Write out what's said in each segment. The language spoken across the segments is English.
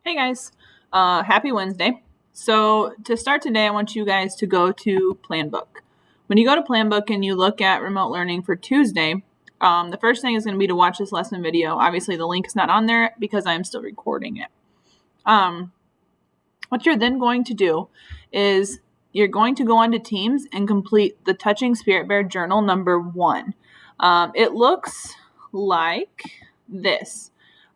Hey guys, happy Wednesday. So to start today, I want you guys to go to Planbook. When you go to Planbook and you look at remote learning for Tuesday, the first thing is going to be to watch this lesson video. Obviously, the link is not on there because I'm still recording it. What you're then going to do is you're going to go onto Teams and complete the Touching Spirit Bear Journal number 1. It looks like this.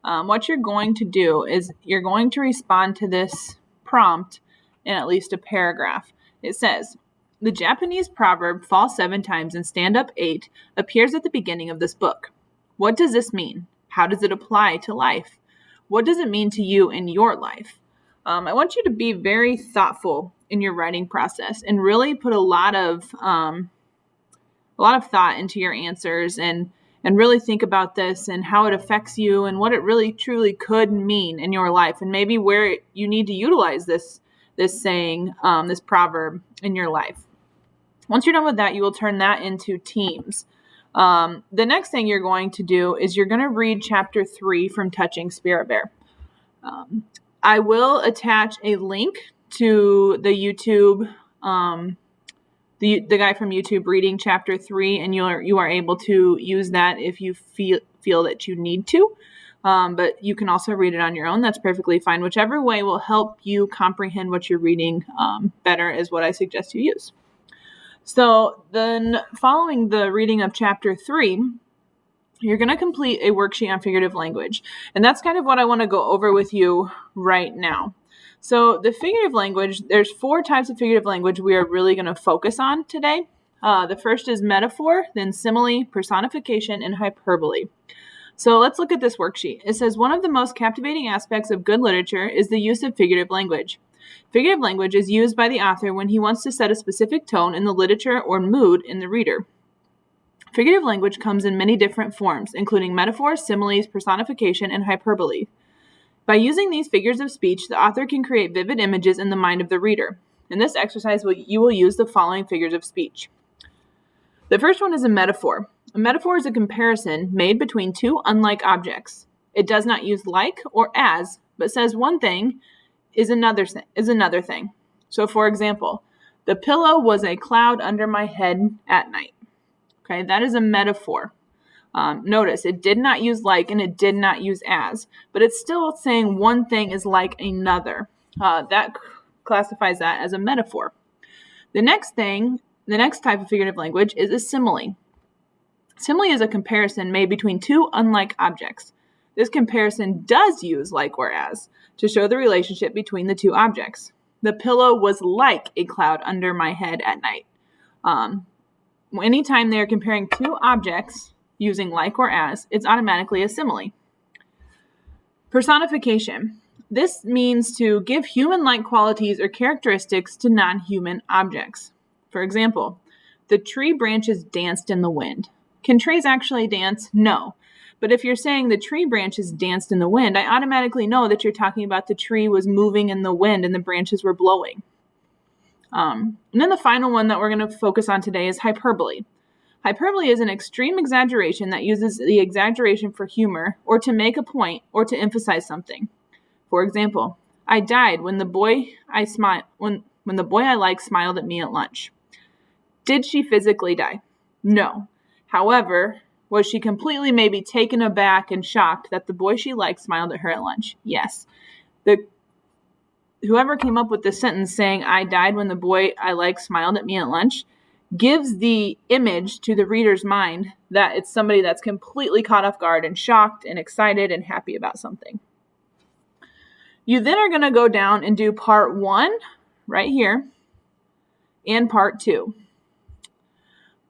What you're going to do is you're going to respond to this prompt in at least a paragraph. It says, the Japanese proverb, fall 7 times and stand up 8, appears at the beginning of this book. What does this mean? How does it apply to life? What does it mean to you in your life? I want you to be very thoughtful in your writing process and really put a lot of thought into your answers and really think about this and how it affects you and what it really truly could mean in your life and maybe where you need to utilize this saying, this proverb in your life. Once you're done with that, you will turn that into Teams. The next thing you're going to do is you're going to read chapter 3 from Touching Spirit Bear. I will attach a link to the YouTube, the guy from YouTube reading chapter 3, and you are able to use that if you feel that you need to. But you can also read it on your own. That's perfectly fine. Whichever way will help you comprehend what you're reading better is what I suggest you use. So then following the reading of chapter 3, you're going to complete a worksheet on figurative language. And that's kind of what I want to go over with you right now. So the figurative language, there's 4 types of figurative language we are really going to focus on today. The first is metaphor, then simile, personification, and hyperbole. So let's look at this worksheet. It says, one of the most captivating aspects of good literature is the use of figurative language. Figurative language is used by the author when he wants to set a specific tone in the literature or mood in the reader. Figurative language comes in many different forms, including metaphors, similes, personification, and hyperbole. By using these figures of speech, the author can create vivid images in the mind of the reader. In this exercise, you will use the following figures of speech. The first one is a metaphor. A metaphor is a comparison made between 2 unlike objects. It does not use like or as, but says one thing is another thing. So, for example, the pillow was a cloud under my head at night. Okay, that is a metaphor. Notice it did not use like and it did not use as, but it's still saying one thing is like another. That classifies that as a metaphor. The next type of figurative language is a simile. Simile is a comparison made between 2 unlike objects. This comparison does use like or as to show the relationship between the 2 objects. The pillow was like a cloud under my head at night. Anytime they're comparing 2 objects using like or as, it's automatically a simile. Personification. This means to give human-like qualities or characteristics to non-human objects. For example, the tree branches danced in the wind. Can trees actually dance? No. But if you're saying the tree branches danced in the wind, I automatically know that you're talking about the tree was moving in the wind and the branches were blowing. And then the final one that we're going to focus on today is hyperbole. Hyperbole is an extreme exaggeration that uses the exaggeration for humor or to make a point or to emphasize something. For example, I died when the boy I like smiled at me at lunch. Did she physically die? No. However, was she completely maybe taken aback and shocked that the boy she liked smiled at her at lunch? Yes. Whoever came up with the sentence saying, I died when the boy I like smiled at me at lunch, gives the image to the reader's mind that it's somebody that's completely caught off guard and shocked and excited and happy about something. You then are going to go down and do part 1 right here and part 2.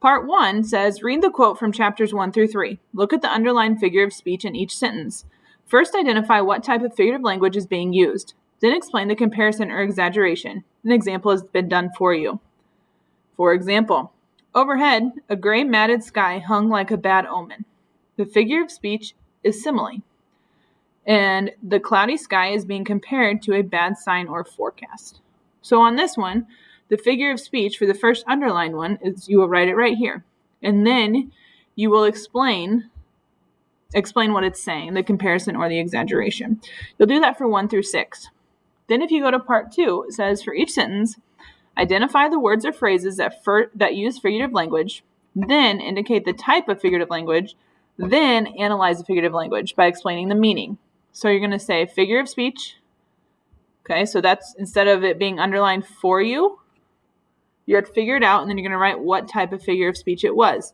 Part 1 says, read the quote from chapters 1 through 3. Look at the underlined figure of speech in each sentence. First, identify what type of figurative language is being used. Then explain the comparison or exaggeration. An example has been done for you. For example, overhead, a gray matted sky hung like a bad omen. The figure of speech is simile. And the cloudy sky is being compared to a bad sign or forecast. So on this one, the figure of speech for the first underlined one is you will write it right here. And then you will explain explain what it's saying, the comparison or the exaggeration. You'll do that for 1 through 6. Then if you go to part 2, it says for each sentence, identify the words or phrases that use figurative language, then indicate the type of figurative language, then analyze the figurative language by explaining the meaning. So you're going to say figure of speech. Okay, so that's, instead of it being underlined for you, you have to figure it out, and then you're going to write what type of figure of speech it was.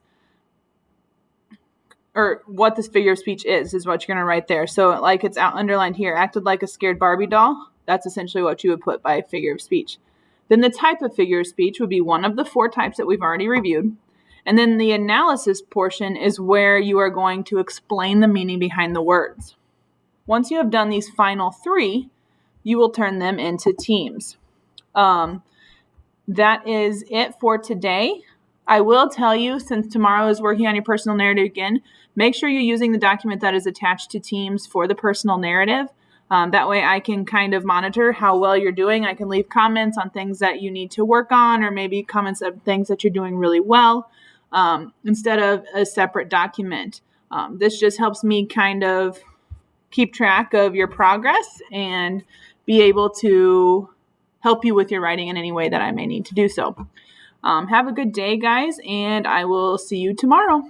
Or what this figure of speech is what you're going to write there. So like it's underlined here, acted like a scared Barbie doll. That's essentially what you would put by figure of speech. Then the type of figure of speech would be one of the 4 types that we've already reviewed. And then the analysis portion is where you are going to explain the meaning behind the words. Once you have done these final 3, you will turn them into teams. That is it for today. I will tell you, since tomorrow is working on your personal narrative again, make sure you're using the document that is attached to Teams for the personal narrative. That way I can kind of monitor how well you're doing. I can leave comments on things that you need to work on, or maybe comments of things that you're doing really well, instead of a separate document. This just helps me kind of keep track of your progress and be able to help you with your writing in any way that I may need to do so. Have a good day, guys, and I will see you tomorrow.